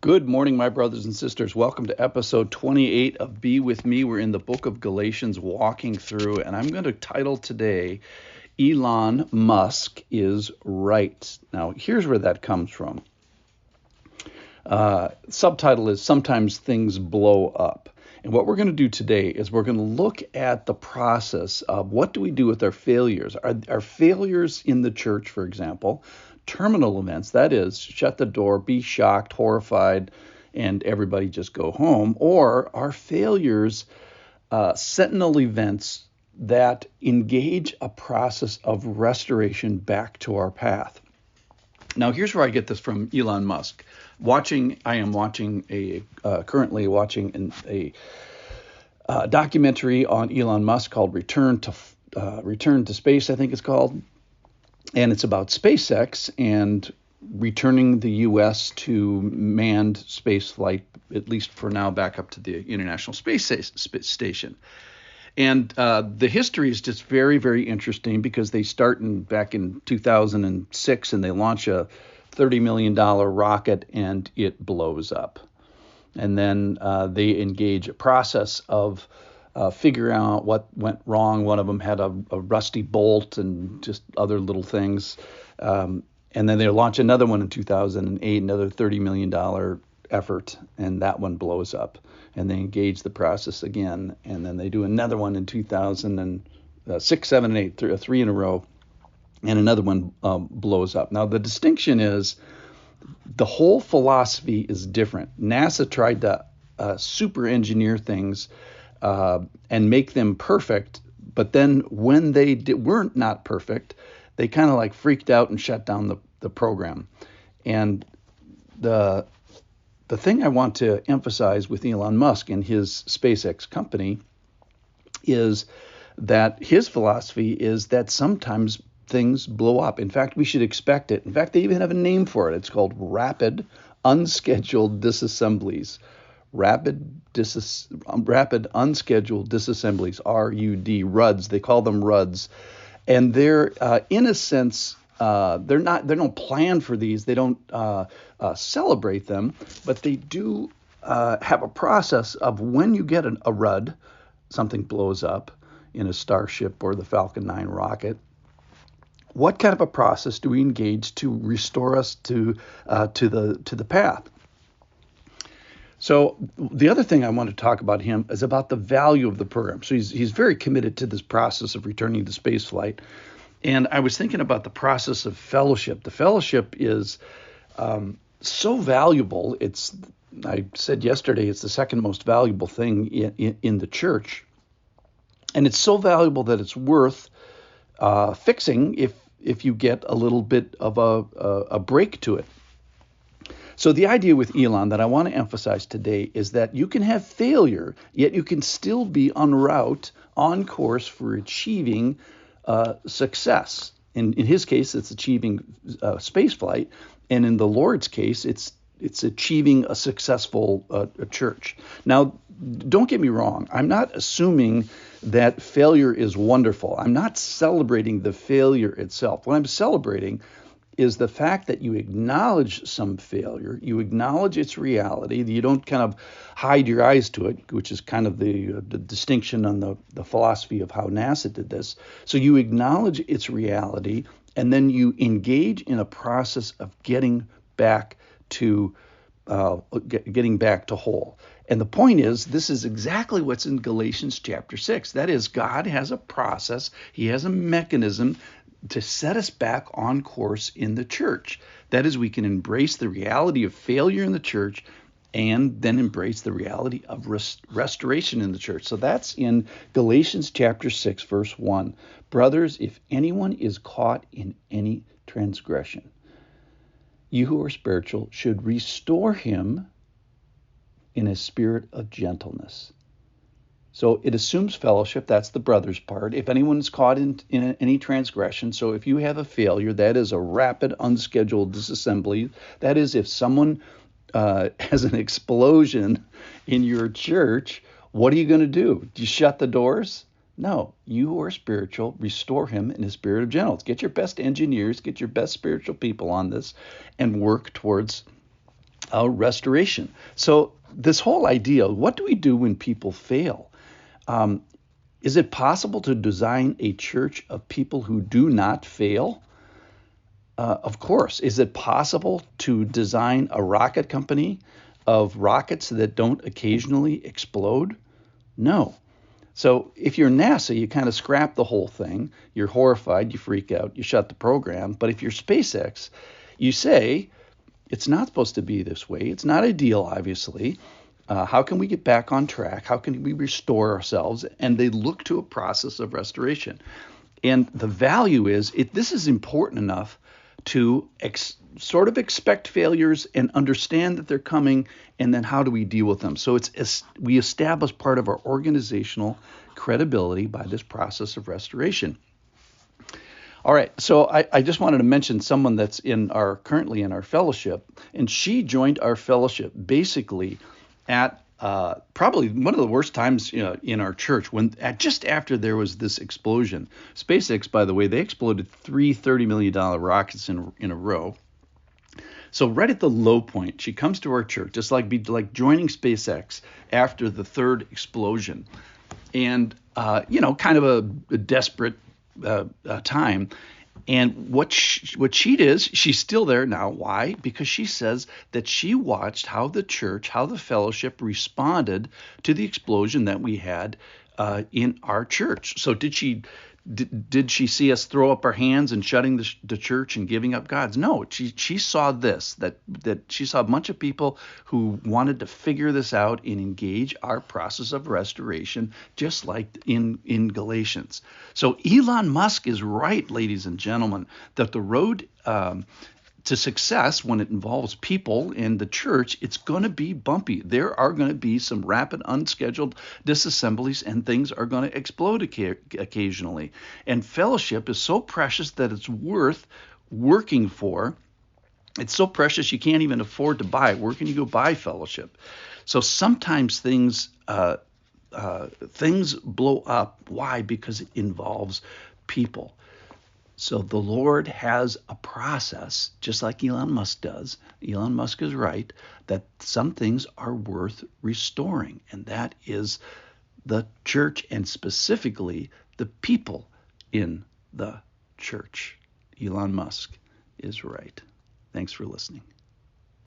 Good morning, my brothers and sisters. Welcome to episode 28 of Be With Me. We're in the book of Galatians walking through, and I'm going to title today, Elon Musk is Right. Now, here's where that comes from. Subtitle is Sometimes Things Blow Up. And what we're going to do today is we're going to look at the process of what do we do with our failures. Our failures in the church, for example, terminal events, that is, shut the door, be shocked, horrified, and everybody just go home, or our failures, sentinel events that engage a process of restoration back to our path. Now, here's where I get this from Elon Musk. Currently watching a documentary on Elon Musk called Return to Space, I think it's called. And it's about SpaceX and returning the U.S. to manned space flight, at least for now, back up to the International Space Station. And the history is just very, very interesting because they start back in 2006 and they launch a $30 million rocket and it blows up. And then they engage a process of figuring out what went wrong. One of them had a rusty bolt and just other little things. And then they launch another one in 2008, another $30 million effort, and that one blows up. And they engage the process again. And then they do another one in 2006, 7, and 8, three in a row. And another one blows up. Now, the distinction is the whole philosophy is different. NASA tried to super engineer things and make them perfect. But then when they weren't not perfect, they kind of like freaked out and shut down the program. And the thing I want to emphasize with Elon Musk and his SpaceX company is that his philosophy is that sometimes things blow up. In fact, we should expect it. In fact, they even have a name for it. It's called Rapid Unscheduled Disassemblies. Rapid Unscheduled Disassemblies, RUD, they call them RUDs. And they're, in a sense, they don't plan for these. They don't celebrate them, but they do have a process of when you get a RUD, something blows up in a Starship or the Falcon 9 rocket. What kind of a process do we engage to restore us to the path? So the other thing I want to talk about him is about the value of the program. So he's very committed to this process of returning to space flight. And I was thinking about the process of fellowship. The fellowship is so valuable. I said yesterday, it's the second most valuable thing in the church. And it's so valuable that it's worth fixing if you get a little bit of a break to it. So the idea with Elon that I want to emphasize today is that you can have failure, yet you can still be en route, on course for achieving success. In his case, it's achieving space flight, and in the Lord's case, it's achieving a successful church. Now, don't get me wrong. I'm not assuming that failure is wonderful. I'm not celebrating the failure itself. What I'm celebrating is the fact that you acknowledge some failure, you acknowledge its reality, you don't kind of hide your eyes to it, which is kind of the distinction on the philosophy of how NASA did this. So you acknowledge its reality, and then you engage in a process of getting back to whole. And the point is, this is exactly what's in Galatians chapter 6. That is, God has a process, he has a mechanism to set us back on course in the church. That is, we can embrace the reality of failure in the church and then embrace the reality of restoration in the church. So that's in Galatians chapter 6, verse 1. Brothers, if anyone is caught in any transgression, you who are spiritual should restore him in a spirit of gentleness. So it assumes fellowship. That's the brothers part. If anyone is caught in any transgression, so if you have a failure, that is a rapid, unscheduled disassembly. That is, if someone has an explosion in your church, what are you going to do? Do you shut the doors? No, you who are spiritual, restore him in a spirit of gentleness. Get your best engineers, get your best spiritual people on this, and work towards restoration. So this whole idea, what do we do when people fail? Is it possible to design a church of people who do not fail? Of course. Is it possible to design a rocket company of rockets that don't occasionally explode? No. So if you're NASA, you kind of scrap the whole thing. You're horrified, you freak out, you shut the program. But if you're SpaceX, you say, it's not supposed to be this way. It's not ideal, obviously. How can we get back on track? How can we restore ourselves? And they look to a process of restoration. And the value is, this is important enough to sort of expect failures and understand that they're coming, and then how do we deal with them? So we establish part of our organizational credibility by this process of restoration. All right, so I just wanted to mention someone that's currently in our fellowship, and she joined our fellowship basically at probably one of the worst times in our church, just after there was this explosion. SpaceX, by the way, they exploded three $30 million rockets in a row. So right at the low point, she comes to our church, just like joining SpaceX after the third explosion, and kind of a desperate time. And what she is, she's still there now. Why? Because she says that she watched how the church, how the fellowship responded to the explosion that we had in our church. So did she see us throw up our hands and shutting the church and giving up God's? No, she saw this, that she saw a bunch of people who wanted to figure this out and engage our process of restoration, just like in Galatians. So Elon Musk is right, ladies and gentlemen, that the road to success, when it involves people in the church, it's going to be bumpy. There are going to be some rapid, unscheduled disassemblies, and things are going to explode occasionally. And fellowship is so precious that it's worth working for. It's so precious you can't even afford to buy it. Where can you go buy fellowship? So sometimes things blow up. Why? Because it involves people. So the Lord has a process, just like Elon Musk does. Elon Musk is right, that some things are worth restoring, and that is the church, and specifically the people in the church. Elon Musk is right. Thanks for listening.